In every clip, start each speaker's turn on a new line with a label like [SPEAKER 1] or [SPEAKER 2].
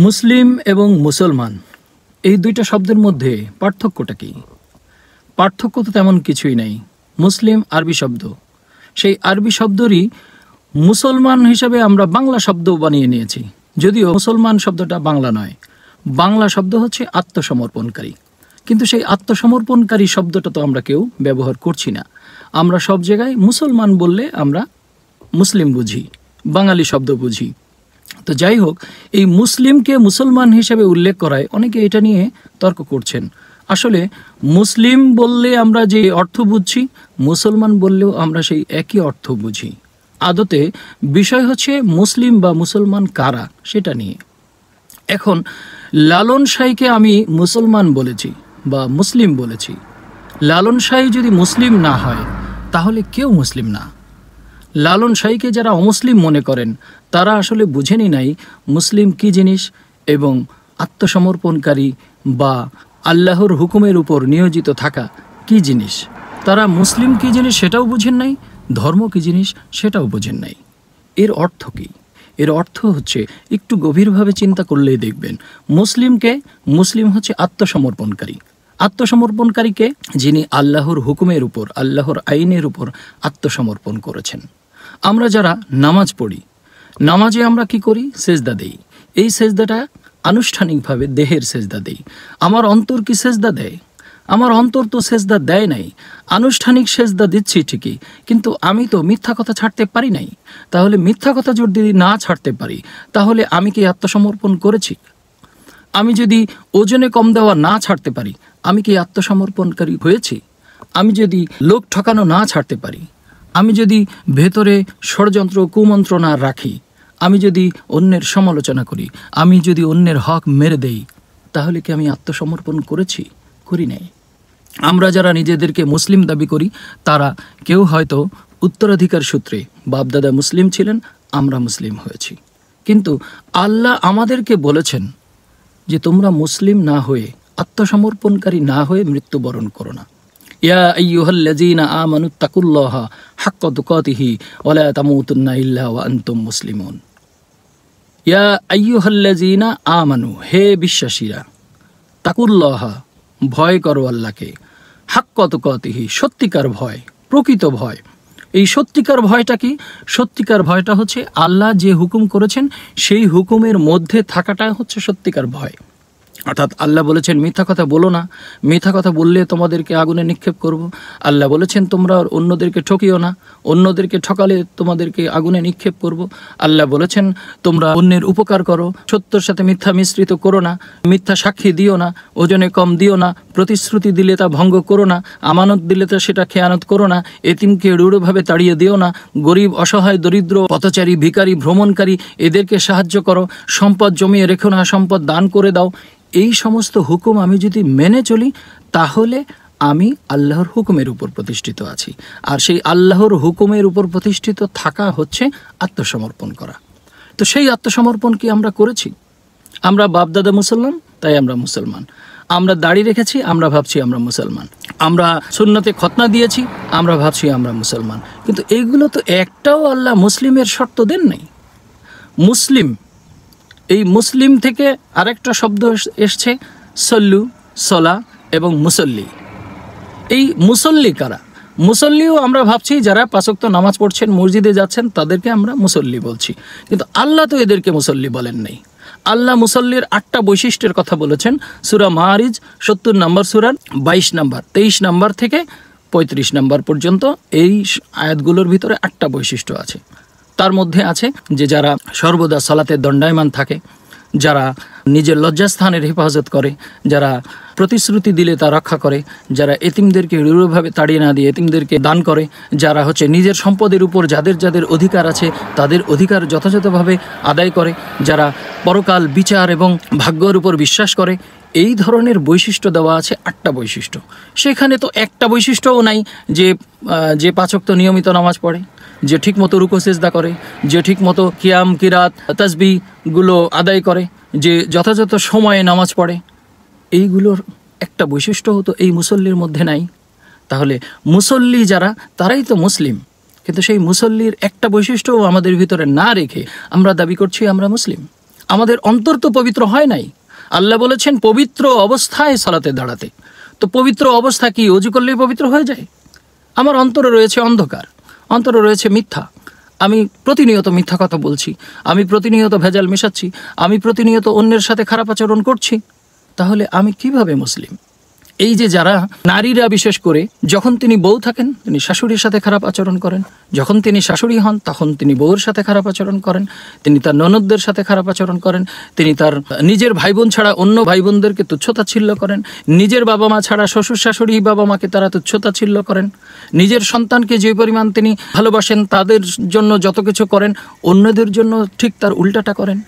[SPEAKER 1] মুসলিম এবং মুসলমান এই দুইটা শব্দের মধ্যে পার্থক্যটা কি? পার্থক্য তো তেমন কিছুই নাই। মুসলিম আরবি শব্দ, সেই আরবি শব্দেরই মুসলমান হিসাবে আমরা বাংলা শব্দ বানিয়ে নিয়েছি, যদিও মুসলমান শব্দটা বাংলা নয়। বাংলা শব্দ হচ্ছে আত্মসমর্পণকারী, কিন্তু সেই আত্মসমর্পণকারী শব্দটা তো আমরা কেউ ব্যবহার করছি না। আমরা সব জায়গায় মুসলমান বললে আমরা মুসলিম বুঝি, বাঙালি শব্দ বুঝি। তো যাই হোক, এই মুসলিমকে মুসলমান হিসেবে উল্লেখ করায় অনেকে এটা নিয়ে তর্ক করছেন। আসলে মুসলিম বললে আমরা যে অর্থ বুঝছি, মুসলমান বললেও আমরা সেই একই অর্থ বুঝি। আদতে বিষয় হচ্ছে মুসলিম বা মুসলমান কারা সেটা নিয়ে। এখন লালন শাহীকে আমি মুসলমান বলেছি বা মুসলিম বলেছি, লালন শাহী যদি মুসলিম না হয় তাহলে কেউ মুসলিম না। লালন শাহীকে যারা অমুসলিম মনে করেন তারা আসলে বুঝেনি নাই মুসলিম কি জিনিস এবং আত্মসমর্পণকারী বা আল্লাহর হুকুমের উপর নিয়োজিত থাকা কি জিনিস। তারা মুসলিম কি জিনিস সেটাও বুঝেন নাই, ধর্ম কি জিনিস সেটাও বুঝেন নাই। এর অর্থ কী? এর অর্থ হচ্ছে, একটু গভীরভাবে চিন্তা করলেই দেখবেন, মুসলিম হচ্ছে আত্মসমর্পণকারী। আত্মসমর্পণকারীকে যিনি আল্লাহর হুকুমের উপর, আল্লাহর আইনের উপর আত্মসমর্পণ করেছেন। আমরা যারা নামাজ পড়ি, নামাজে আমরা কি করি? সেজদা দেই। এই সেজদাটা আনুষ্ঠানিকভাবে দেহের সেজদা দেই। আমার অন্তর কি সেজদা দেয়? আমার অন্তর তো সেজদা দেয় নাই। আনুষ্ঠানিক সেজদা দিচ্ছি ঠিকই, কিন্তু আমি তো মিথ্যা কথা ছাড়তে পারি নাই। তাহলে মিথ্যা কথা যদি না ছাড়তে পারি, তাহলে আমি কি আত্মসমর্পণ করেছি? আমি যদি ওজনে কম দেওয়া না ছাড়তে পারি, আমি কি আত্মসমর্পণকারী হয়েছি? আমি যদি লোক ঠকানো না ছাড়তে পারি, আমি যদি ভেতরে ষড়যন্ত্র কুমন্ত্র না রাখি, আমি যদি অন্যের সমালোচনা করি, আমি যদি অন্যের হক মেরে দেই, তাহলে কি আমি আত্মসমর্পণ করেছি? করি নাই। আমরা যারা নিজেদেরকে মুসলিম দাবি করি তারা কেউ হয়তো উত্তরাধিকার সূত্রে বাপদাদা মুসলিম ছিলেন, আমরা মুসলিম হয়েছি। কিন্তু আল্লাহ আমাদেরকে বলেছেন যে তোমরা মুসলিম না হয়ে, আত্মসমর্পণকারী না হয়ে মৃত্যুবরণ করো না। ইয়া আইয়ুহাল্লাযীনা আমানুত্তাকুল্লাহা হাক্কা তুকাতিহি ওয়া লা তামুতুন্না ইল্লা ওয়া আনতুম মুসলিমুন। ইয়া আইয়ুহাল্লাযীনা আমানু, হে বিশ্বাসীরা, তাকুল্লাহা, ভয় করো আল্লাহকে, হাক্কা তুকাতিহি, সত্যিকার ভয়, প্রকৃত ভয়। এই সত্যিকার ভয়টা কি? সত্যিকার ভয়টা হচ্ছে আল্লাহ যে হুকুম করেছেন সেই হুকুমের মধ্যে থাকাটা হচ্ছে সত্যিকার ভয়। অর্থাৎ আল্লাহ বলেছেন মিথ্যা কথা বলো না, মিথ্যা কথা বললে তোমাদেরকে আগুনে নিক্ষেপ করব। আল্লাহ বলেছেন তোমরা অন্যদেরকে ঠকিও না, অন্যদেরকে ঠকালে তোমাদেরকে আগুনে নিক্ষেপ করব। আল্লাহ বলেছেন তোমরা অন্যের উপকার করো, সত্যের সাথে মিথ্যা মিশ্রিত করো না, মিথ্যা সাক্ষী দিও না, ওজনে কম দিও না, প্রতিশ্রুতি দিলে তা ভঙ্গ করো না, আমানত দিলে তা সেটা খেয়ানত করো না, এতিমকে রূঢ়ভাবে তাড়িয়ে দিও না, গরিব অসহায় দরিদ্র পথচারী ভিখারি ভ্রমণকারী এদেরকে সাহায্য করো, সম্পদ জমিয়ে রেখো না, সম্পদ দান করে দাও। এই সমস্ত হুকুম আমি যদি মেনে চলি তাহলে আমি আল্লাহর হুকুমের উপর প্রতিষ্ঠিত আছি। আর সেই আল্লাহর হুকুমের উপর প্রতিষ্ঠিত থাকা হচ্ছে আত্মসমর্পণ করা। তো সেই আত্মসমর্পণ কি আমরা করেছি? আমরা বাপদাদা মুসলমান তাই আমরা মুসলমান। আমরা দাড়ি রেখেছি, আমরা ভাবছি আমরা মুসলমান। আমরা সুন্নতে খতনা দিয়েছি, আমরা ভাবছি আমরা মুসলমান। কিন্তু এইগুলো তো একটাও আল্লাহ মুসলিমের শর্ত দেন নাই। মুসলিম, এই মুসলিম থেকে আরেকটা শব্দ এসছে, সল্লু, সলা এবং মুসল্লি। এই মুসল্লি কারা? মুসল্লিও আমরা ভাবছি যারা পাঁচ ওয়াক্ত নামাজ পড়ছেন, মসজিদে যাচ্ছেন, তাদেরকে আমরা মুসল্লি বলছি। কিন্তু আল্লাহ তো এদেরকে মুসল্লি বলেন নাই। আল্লাহ মুসল্লির 8টা বৈশিষ্ট্যের কথা বলেছেন সূরা মাআরিজ 70 নম্বর সূরার 22 নম্বর, 23 নম্বর থেকে 35 নম্বর পর্যন্ত এই আয়াতগুলোর ভিতরে 8টা বৈশিষ্ট্য আছে। তার মধ্যে আছে যে যারা সর্বদা সালাতে দণ্ডায়মান থাকে, যারা নিজের লজ্জাস্থানের হেফাজত করে, যারা প্রতিশ্রুতি দিলে তা রক্ষা করে, যারা এতিমদেরকে রূঢ়ভাবে তাড়িয়ে না দিয়ে এতিমদেরকে দান করে, যারা হচ্ছে নিজের সম্পদের উপর যাদের যাদের অধিকার আছে তাদের অধিকার যথাযথভাবে আদায় করে, যারা পরকাল বিচার এবং ভাগ্যের উপর বিশ্বাস করে। এই ধরনের বৈশিষ্ট্য দেওয়া আছে 8টা বৈশিষ্ট্য। সেখানে তো একটা বৈশিষ্ট্যও নাই যে 5 ওয়াক্ত নিয়মিত নামাজ পড়ে, যে ঠিকমতো রুকু সিজদা করে, যে ঠিকমতো কিয়াম কিরাত তাসবিহগুলো আদায় করে, যে যথাযথ সময়ে নামাজ পড়ে। এইগুলোর একটা বৈশিষ্ট্য তো এই মুসল্লির মধ্যে নাই। তাহলে মুসল্লি যারা তারাই তো মুসলিম, কিন্তু সেই মুসল্লির একটা বৈশিষ্ট্যও আমাদের ভিতরে না রেখে আমরা দাবি করছি আমরা মুসলিম। আমাদের অন্তর তো পবিত্র হয় নাই। আল্লাহ বলেছেন পবিত্র অবস্থায় সালাতে দাঁড়াতে। তো পবিত্র অবস্থা কি অজু করলেই পবিত্র হয়ে যায়? আমার অন্তরে রয়েছে অন্ধকার, অন্তরে রয়েছে মিথ্যা, আমি প্রতিনিয়ত মিথ্যা কথা বলছি, আমি প্রতিনিয়ত ভেজাল মেশাচ্ছি, আমি প্রতিনিয়ত অন্যের সাথে খারাপ আচরণ করছি, তাহলে আমি কিভাবে মুসলিম? এই যে যারা নারীরা বিশেষ করে যখন তিনি বউ থাকেন তিনি শাশুড়ির সাথে খারাপ আচরণ করেন, যখন তিনি শাশুড়ি হন তখন তিনি বউয়ের সাথে খারাপ আচরণ করেন, তিনি তার ননদদের সাথে খারাপ আচরণ করেন, তিনি তার নিজের ভাই বোন ছাড়া অন্য ভাই বোনদেরকে তুচ্ছতাচ্ছিল্য করেন, নিজের বাবা মা ছাড়া শ্বশুর শাশুড়ি বাবা মাকে তারা তুচ্ছতাচ্ছিল্য করেন, নিজের সন্তানকে যে পরিমাণ তিনি ভালোবাসেন তাদের জন্য যত কিছু করেন অন্যদের জন্য ঠিক তার উল্টাটা করেন।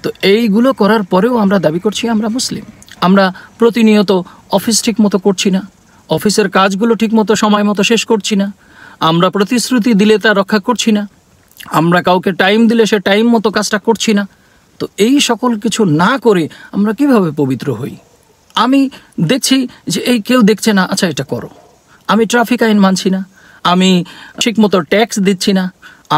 [SPEAKER 1] তো এইগুলো করার পরেও আমরা দাবি করছি আমরা মুসলিম। আমরা প্রতিনিয়ত অফিস ঠিক মতো করছি না, অফিসের কাজগুলো ঠিক মতো সময় মতো শেষ করছি না, আমরা প্রতিশ্রুতি দিলে তা রক্ষা করছি না, আমরা কাউকে টাইম দিলে সে টাইম মতো কাজটা করছি না। তো এই সকল কিছু না করে আমরা কিভাবে পবিত্র হই? আমি দেখছি যে এই কেউ দেখছে না, আচ্ছা এটা করো। আমি ট্রাফিক আইন মানছি না, আমি ঠিকমতো ট্যাক্স দিচ্ছি না,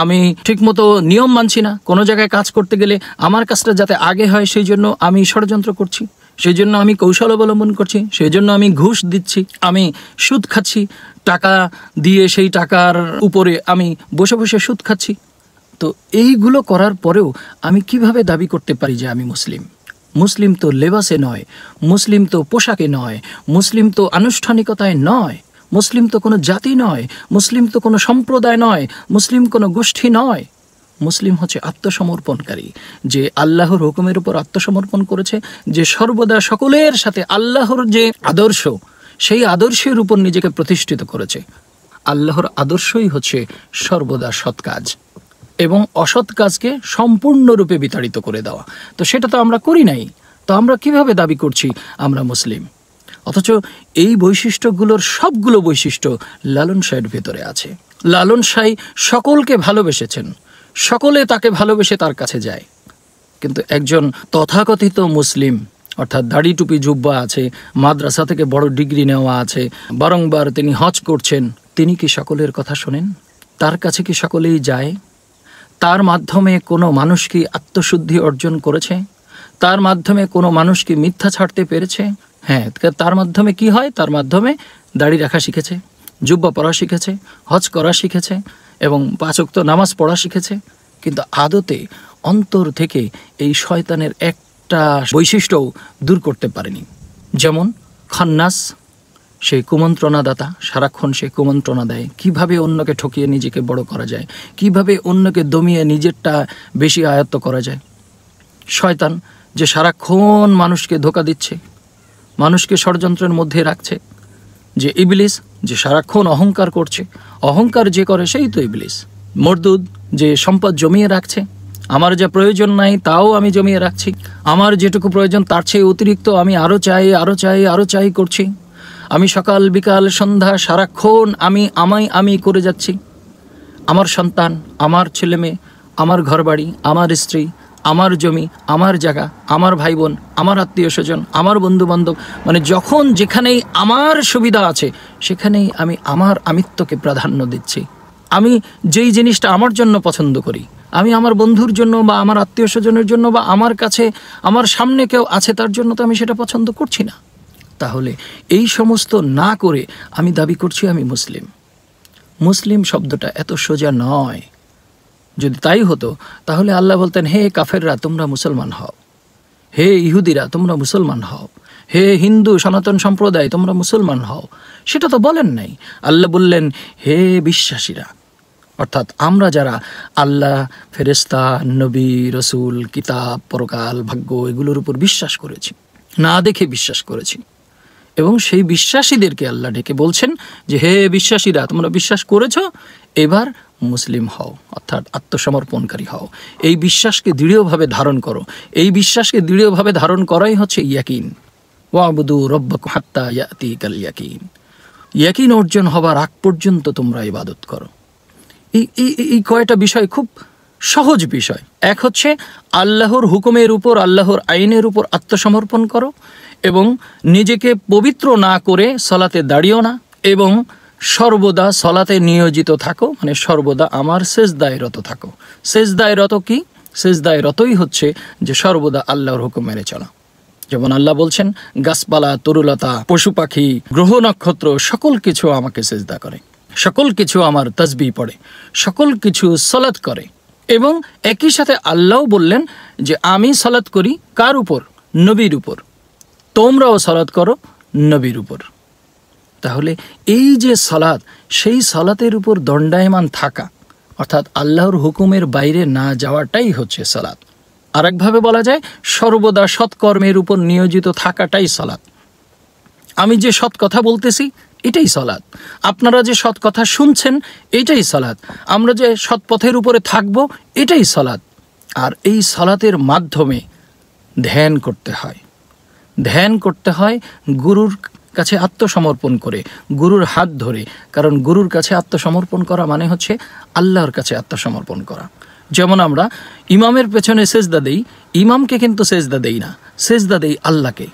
[SPEAKER 1] আমি ঠিকমতো নিয়ম মানছি না, কোনো জায়গায় কাজ করতে গেলে আমার কাজটা যাতে আগে হয় সেই জন্য আমি ষড়যন্ত্র করছি, সেই জন্য আমি কৌশল অবলম্বন করছি, সেই জন্য আমি ঘুষ দিচ্ছি, আমি সুদ খাচ্ছি, টাকা দিয়ে সেই টাকার উপরে আমি বসে বসে সুদ খাচ্ছি। তো এইগুলো করার পরেও আমি কিভাবে দাবি করতে পারি যে আমি মুসলিম? মুসলিম তো লেবাসে নয়, মুসলিম তো পোশাকে নয়, মুসলিম তো আনুষ্ঠানিকতায় নয়, মুসলিম তো কোনো জাতি নয়, মুসলিম তো কোনো সম্প্রদায় নয়, মুসলিম কোনো গোষ্ঠী নয়। মুসলিম হচ্ছে আত্মসমর্পণকারী, যে আল্লাহর হুকুমের উপর আত্মসমর্পণ করেছে, যে সর্বদা সকলের সাথে আল্লাহর যে আদর্শ সেই আদর্শের উপর নিজেকে প্রতিষ্ঠিত করেছে। আল্লাহর আদর্শই হচ্ছে সর্বদা সৎ কাজ এবং অসৎ কাজকে সম্পূর্ণরূপে বিতাড়িত করে দেওয়া। তো সেটা তো আমরা করি নাই, তো আমরা কিভাবে দাবি করছি আমরা মুসলিম? অথচ এই বৈশিষ্ট্যগুলোর সবগুলো বৈশিষ্ট্য লালন শাহের ভেতরে আছে। লালন শাহ সকলকে ভালোবেসেছেন, সকলে তাকে ভালোবেসে তার কাছে যায়, কিন্তু একজন তথাকথিত মুসলিম অর্থাৎ দাড়ি টুপি জুব্বা আছে, মাদ্রাসা থেকে বড় ডিগ্রি নেওয়া আছে, বারংবার তিনি হজ করছেন, তিনি কি সকলের কথা শোনেন? তার কাছে কি সকলেই যায়? তার মাধ্যমে কোনো মানুষ কি আত্মশুদ্ধি অর্জন করেছে? তার মাধ্যমে কোনো মানুষ কি মিথ্যা ছাড়তে পেরেছে? হ্যাঁ, তার মাধ্যমে কি হয়? তার মাধ্যমে দাড়ি রাখা শিখেছে, জুব্বা পরা শিখেছে, হজ করা শিখেছে এবং 5 ওয়াক্ত নামাজ পড়া শিখেছে, কিন্তু আদতে অন্তর থেকে এই শয়তানের একটা বৈশিষ্ট্যও দূর করতে পারেনি। যেমন খান্নাস, সেই কুমন্ত্রণাদাতা, সারাক্ষণ সে কুমন্ত্রণা দেয় কিভাবে অন্যকে ঠকিয়ে নিজেকে বড় করা যায়, কিভাবে অন্যকে দমিয়ে নিজেরটা বেশি আয়ত্ত করা যায়। শয়তান যে সারাক্ষণ মানুষকে ধোঁকা দিচ্ছে, মানুষকে ষড়যন্ত্রের মধ্যে রাখছে, যে ইবলিস যে সারাক্ষণ অহংকার করছে, অহংকার যে করে সেই তো ইবলিস। মরদুদ যে সম্পদ জমিয়ে রাখছে, আমার যা প্রয়োজন নাই তাও আমি জমিয়ে রাখছি, আমার যেটুকু প্রয়োজন তার চেয়ে অতিরিক্ত আমি আরও চাই আরও চাই আরও চাই করছি, আমি সকাল বিকাল সন্ধ্যা সারাক্ষণ আমি করে যাচ্ছি। আমার সন্তান, আমার ছেলে মেয়ে, আমার ঘরবাড়ি, আমার স্ত্রী, আমার জমি, আমার জায়গা, আমার ভাই বোন, আমার আত্মীয় স্বজন, আমার বন্ধু বান্ধব, মানে যখন যেখানেই আমার সুবিধা আছে সেখানেই আমি আমার আমিত্বকে প্রাধান্য দিচ্ছি। আমি যেই জিনিসটা আমার জন্য পছন্দ করি, আমি আমার বন্ধুর জন্য বা আমার আত্মীয় স্বজনের জন্য বা আমার কাছে আমার সামনে কেউ আছে তার জন্য তো আমি সেটা পছন্দ করছি না। তাহলে এই সমস্ত না করে আমি দাবি করছি আমি মুসলিম। মুসলিম শব্দটা এত সোজা নয়। যদি তাই হতো তাহলে আল্লাহ বলতেন, হে কাফেররা তোমরা মুসলমান হও, হে ইহুদিরা তোমরা মুসলমান হও, হে হিন্দু সনাতন সম্প্রদায় তোমরা মুসলমান হও। সেটা তো বলেন নাই। আল্লাহ বললেন, হে বিশ্বাসীরা, অর্থাৎ আমরা যারা আল্লাহ, ফেরেশতা, নবী, রসুল, কিতাব, পরকাল, ভাগ্য এগুলোর উপর বিশ্বাস করেছি, না দেখে বিশ্বাস করেছি, এবং সেই বিশ্বাসীদেরকে আল্লাহ ডেকে বলছেন যে হে বিশ্বাসীরা তোমরা বিশ্বাস করেছো, এবার মুসলিম হও, অর্থাৎ আত্মসমর্পণকারী হও, এই বিশ্বাসকে দৃঢ়ভাবে ধারণ করো। এই বিশ্বাসকে দৃঢ়ভাবে ধারণ করাই হচ্ছে ইয়াকিন। ওয়াবুদু রব্বাকুম হাত্তা ইয়াতিকাল ইয়াকিন। ইয়াকিন অর্জন হবার আগ পর্যন্ত তোমরা ইবাদত করো। এই কয়টা বিষয় খুব সহজ বিষয়। এক হচ্ছে আল্লাহর হুকুমের উপর, আল্লাহর আইনের উপর আত্মসমর্পণ করো এবং নিজেকে পবিত্র না করে সলাতে দাঁড়িও না, এবং সর্বদা সলাতে নিয়োজিত থাকো, মানে সর্বদা আমার সেজদায় রত থাকো। সেজদায় রত কি? সেজদায় রতই হচ্ছে যে সর্বদা আল্লাহর হুকুম মেনে চলা। যেমন আল্লাহ বলছেন, গাছপালা, তরুলতা, পশু পাখি, গ্রহ নক্ষত্র সকল কিছু আমাকে সেজদা করে, সকল কিছু আমার তাসবিহ পড়ে, সকল কিছু সালাত করে। এবং একই সাথে আল্লাহও বললেন যে আমি সালাত করি কার উপর? নবীর উপর। তোমরাও সালাত করো নবীর উপর। তাহলে এই যে সালাত, সেই সালাতের উপর দণ্ডায়মান থাকা, অর্থাৎ আল্লাহর হুকুমের বাইরে না যাওয়াটাই হচ্ছে সালাত। আরেকভাবে বলা যায়, সর্বদা সৎকর্মের উপর নিয়োজিত থাকাটাই সালাত। আমি যে সৎ কথা বলতেছি এটাই সালাত, আপনারা যে সৎ কথা শুনছেন এটাই সালাত, আমরা যে সৎ পথের উপরে থাকব এটাই সালাত। আর এই সালাতের মাধ্যমে ধ্যান করতে হয়, ধ্যান করতে হয় গুরুর কাছে আত্মসমর্পণ করে, গুরুর হাত ধরে। কারণ গুরুর কাছে আত্মসমর্পণ করা মানে হচ্ছে আল্লাহর কাছে আত্মসমর্পণ করা। যেমন আমরা ইমামের পেছনে সেজদা দেই, ইমামকে কিন্তু সেজদা দেই না, সেজদা দেই আল্লাহকে।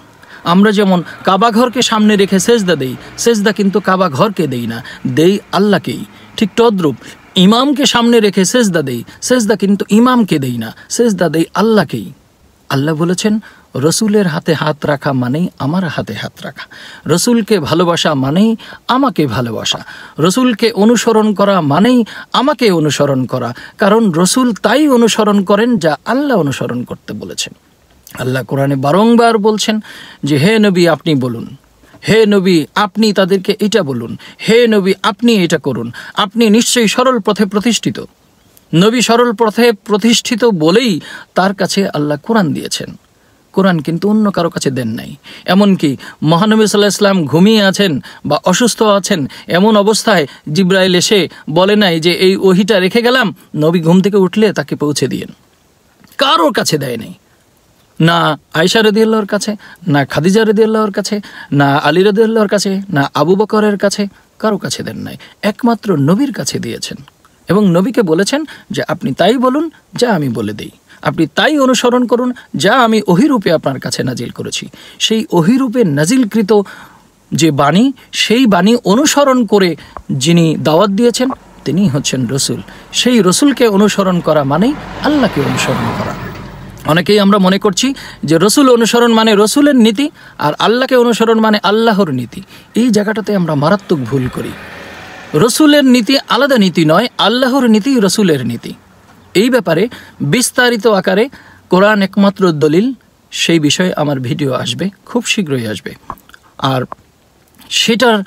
[SPEAKER 1] আমরা যেমন কাবা ঘরকে সামনে রেখে সেজদা দেই, সেজদা কিন্তু কাবা ঘরকে দেই না, দেই আল্লাহকেই। ঠিক তদ্রূপ ইমামকে সামনে রেখে সেজদা দেই, সেজদা কিন্তু ইমামকে দেই না, সেজদা দেই আল্লাহকেই। আল্লাহ বলেছেন, রসুলের হাতে হাত রাখা মানেই আমার হাতে হাত রাখা, রসুলকে ভালোবাসা মানেই আমাকে ভালোবাসা, রসুলকে অনুসরণ করা মানেই আমাকে অনুসরণ করা। কারণ রসুল তাই অনুসরণ করেন যা আল্লাহ অনুসরণ করতে বলেছেন। আল্লাহ কোরআনে বারংবার বলছেন যে হে নবী আপনি বলুন, হে নবী আপনি তাদেরকে এটা বলুন, হে নবী আপনি এটা করুন, আপনি নিশ্চয়ই সরল পথে প্রতিষ্ঠিত। নবী সরল পথে প্রতিষ্ঠিত বলেই তার কাছে আল্লাহ কোরআন দিয়েছেন। কোরআন কিন্তু অন্য কারো কাছে দেন নাই। এমনকি মহানবী সাল্লাল্লাহু আলাইহি ওয়াসাল্লাম ঘুমিয়ে আছেন বা অসুস্থ আছেন, এমন অবস্থায় জিবরাইল এসে বলে নাই যে এই ওহিটা রেখে গেলাম, নবী ঘুম থেকে উঠলে তাকে পৌঁছে দিয়েন। কারোর কাছে দেয় নাই, না আয়েশা রাদিয়াল্লাহুর কাছে, না খাদিজা রাদিয়াল্লাহুর কাছে, না আলী রাদিয়াল্লাহুর কাছে, না আবু বকরের কাছে, কারো কাছে দেন নাই, একমাত্র নবীর কাছে দিয়েছেন। এবং নবীকে বলেছেন যে আপনি তাই বলুন যা আমি বলে দেই, আপনি তাই অনুসরণ করুন যা আমি ওহীরূপে আপনার কাছে নাজিল করেছি। সেই ওহীরূপে নাজিলকৃত যে বাণী, সেই বাণী অনুসরণ করে যিনি দাওয়াত দিয়েছেন তিনি হচ্ছেন রসুল। সেই রসুলকে অনুসরণ করা মানেই আল্লাহকে অনুসরণ করা। অনেকেই আমরা মনে করছি যে রসুল অনুসরণ মানে রসুলের নীতি, আর আল্লাহকে অনুসরণ মানে আল্লাহর নীতি। এই জায়গাটাতে আমরা মারাত্মক ভুল করি। রসুলের নীতি আলাদা নীতি নয়, আল্লাহর নীতি রসুলের নীতি। এই ব্যাপারে বিস্তারিত আকারে কোরআন একমাত্র দলিল, সেই বিষয়ে আমার ভিডিও আসবে, খুব শীঘ্রই আসবে। আর সেটার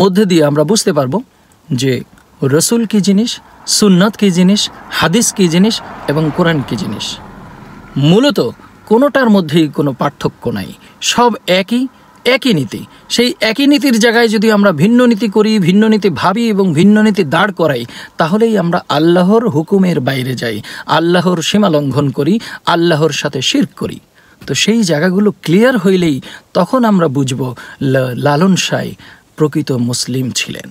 [SPEAKER 1] মধ্যে দিয়ে আমরা বুঝতে পারবো যে রসুল কী জিনিস, সুন্নাত কী জিনিস, হাদিস কী জিনিস এবং কোরআন কী জিনিস। মূলত কোনোটার মধ্যেই কোনো পার্থক্য নাই, সব একই নীতি। সেই একই নীতির জায়গায় যদি আমরা ভিন্ন নীতি করি, ভিন্ন নীতি ভাবি এবং ভিন্ন নীতি দাঁড় করাই, তাহলেই আমরা আল্লাহর হুকুমের বাইরে যাই, আল্লাহর সীমা লঙ্ঘন করি, আল্লাহর সাথে শিরক করি। তো সেই জায়গাগুলো ক্লিয়ার হইলেই তখন আমরা বুঝব লালন শাহ প্রকৃত মুসলিম ছিলেন।